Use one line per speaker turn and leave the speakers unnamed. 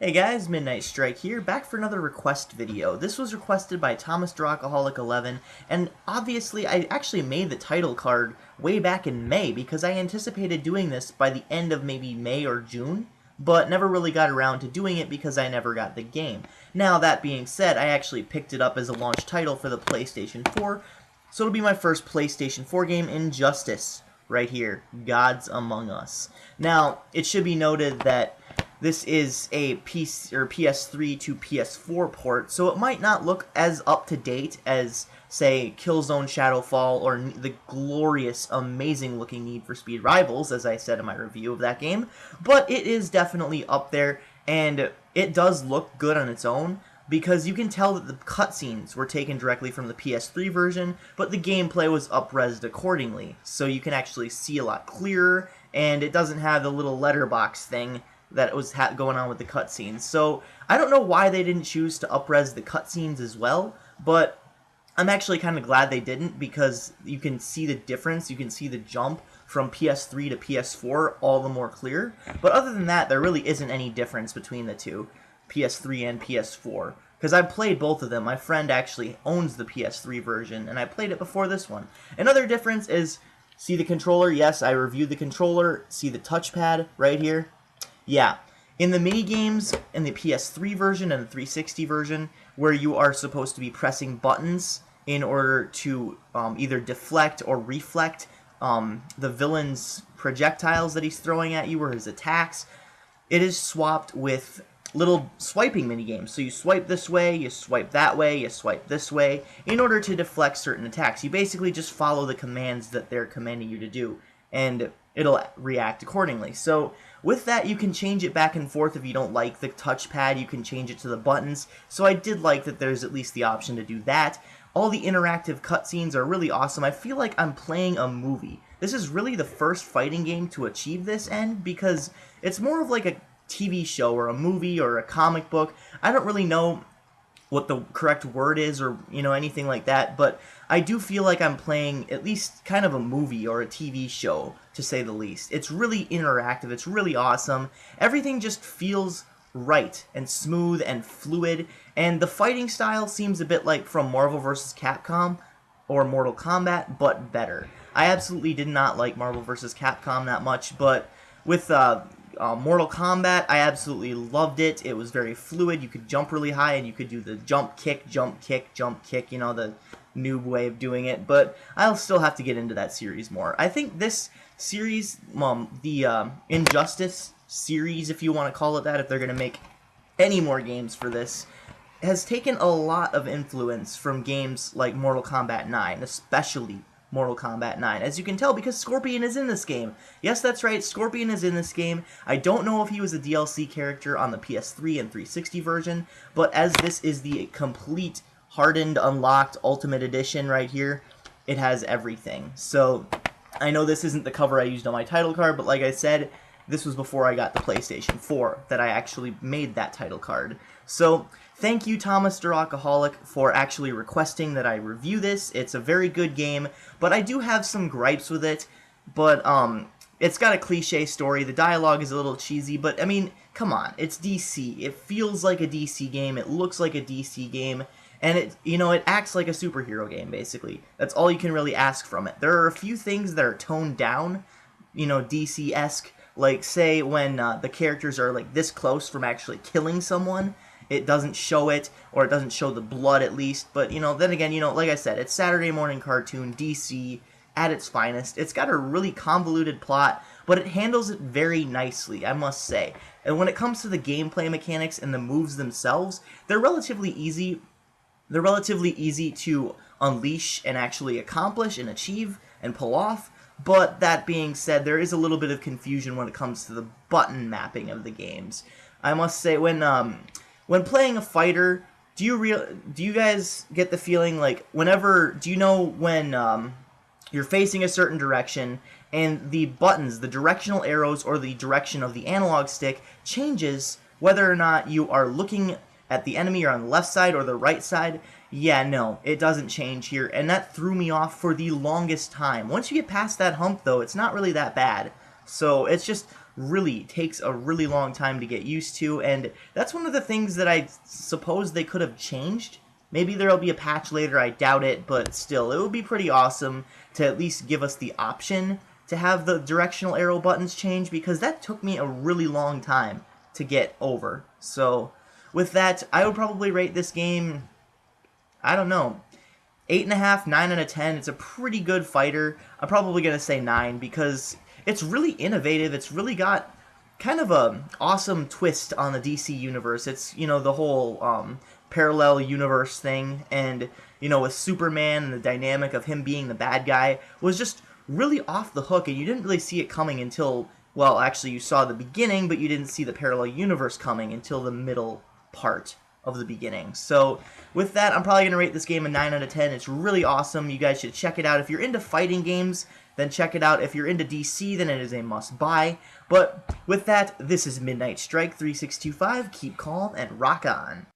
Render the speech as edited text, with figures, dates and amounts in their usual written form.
Hey guys, Midnight Strike here, back for another request video. This was requested by Thomas Rockaholic11, and obviously I actually made the title card way back in May because I anticipated doing this by the end of maybe May or June, but never really got around to doing it because I never got the game. Now, that being said, I actually picked it up as a launch title for the PlayStation 4, so it'll be my first PlayStation 4 game, Injustice, right here, Gods Among Us. Now, it should be noted that this is a PS3 to PS4 port, so it might not look as up-to-date as, say, Killzone Shadowfall or the glorious, amazing-looking Need for Speed Rivals, as I said in my review of that game, but it is definitely up there, and it does look good on its own, because you can tell that the cutscenes were taken directly from the PS3 version, but the gameplay was up-resed accordingly, so you can actually see a lot clearer, and it doesn't have the little letterbox thing that was going on with the cutscenes. So I don't know why they didn't choose to up-res the cutscenes as well, but I'm actually kind of glad they didn't because you can see the difference, you can see the jump from PS3 to PS4 all the more clear. But other than that, there really isn't any difference between the two, PS3 and PS4. Because I've played both of them. My friend actually owns the PS3 version, and I played it before this one. Another difference is, see the controller? Yes, I reviewed the controller. See the touchpad right here? Yeah, in the minigames in the PS3 version and the 360 version, where you are supposed to be pressing buttons in order to either deflect or reflect the villain's projectiles that he's throwing at you or his attacks, it is swapped with little swiping minigames. So you swipe this way, you swipe that way, you swipe this way, in order to deflect certain attacks. You basically just follow the commands that they're commanding you to do, and it'll react accordingly. So with that, you can change it back and forth. If you don't like the touchpad, you can change it to the buttons. So I did like that there's at least the option to do that. All the interactive cutscenes are really awesome. I feel like I'm playing a movie. This is really the first fighting game to achieve this end because it's more of like a TV show or a movie or a comic book. I don't really know what the correct word is or, anything like that, but I do feel like I'm playing at least kind of a movie or a TV show, to say the least. It's really interactive, it's really awesome, everything just feels right and smooth and fluid, and the fighting style seems a bit like from Marvel vs. Capcom or Mortal Kombat, but better. I absolutely did not like Marvel vs. Capcom that much, but with Mortal Kombat, I absolutely loved it. It was very fluid. You could jump really high, and you could do the jump, kick, jump, kick, jump, kick, the noob way of doing it, but I'll still have to get into that series more. I think this series, the Injustice series, if you want to call it that, if they're going to make any more games for this, has taken a lot of influence from games like Mortal Kombat 9, especially Mortal Kombat 9, as you can tell because Scorpion is in this game. Yes, that's right, Scorpion is in this game. I don't know if he was a DLC character on the PS3 and 360 version, but as this is the complete, hardened, unlocked Ultimate Edition right here, it has everything. So, I know this isn't the cover I used on my title card, but like I said, this was before I got the PlayStation 4 that I actually made that title card. So, thank you, Thomas Rockaholic, for actually requesting that I review this. It's a very good game, but I do have some gripes with it. But, it's got a cliche story. The dialogue is a little cheesy, but, I mean, come on. It's DC. It feels like a DC game. It looks like a DC game. And it acts like a superhero game, basically. That's all you can really ask from it. There are a few things that are toned down, DC-esque. Like, say, when the characters are, like, this close from actually killing someone, it doesn't show it, or it doesn't show the blood at least, but, then again, like I said, it's Saturday morning cartoon, DC, at its finest. It's got a really convoluted plot, but it handles it very nicely, I must say. And when it comes to the gameplay mechanics and the moves themselves, they're relatively easy. They're relatively easy to unleash and actually accomplish and achieve and pull off, but that being said, there is a little bit of confusion when it comes to the button mapping of the games. I must say, when playing a fighter, do you guys get the feeling like do you know when you're facing a certain direction and the buttons, the directional arrows or the direction of the analog stick changes whether or not you are looking at the enemy or on the left side or the right side? Yeah, no, it doesn't change here, and that threw me off for the longest time. Once you get past that hump, though, it's not really that bad. So it's just really takes a really long time to get used to, and that's one of the things that I suppose they could have changed. Maybe there'll be a patch later, I doubt it, but still, it would be pretty awesome to at least give us the option to have the directional arrow buttons change, because that took me a really long time to get over. So, with that, I would probably rate this game, I don't know, 8.5, 9 out of 10. It's a pretty good fighter. I'm probably going to say 9 because it's really innovative. It's really got kind of a awesome twist on the DC universe. It's, you know, the whole parallel universe thing, and, you know, with Superman and the dynamic of him being the bad guy was just really off the hook, and you didn't really see it coming until, well, actually you saw the beginning, but you didn't see the parallel universe coming until the middle part of the beginning. So with that, I'm probably going to rate this game a 9 out of 10. It's really awesome. You guys should check it out. If you're into fighting games, then check it out. If you're into DC, then it is a must-buy. But with that, this is Midnight Strike 3625. Keep calm and rock on.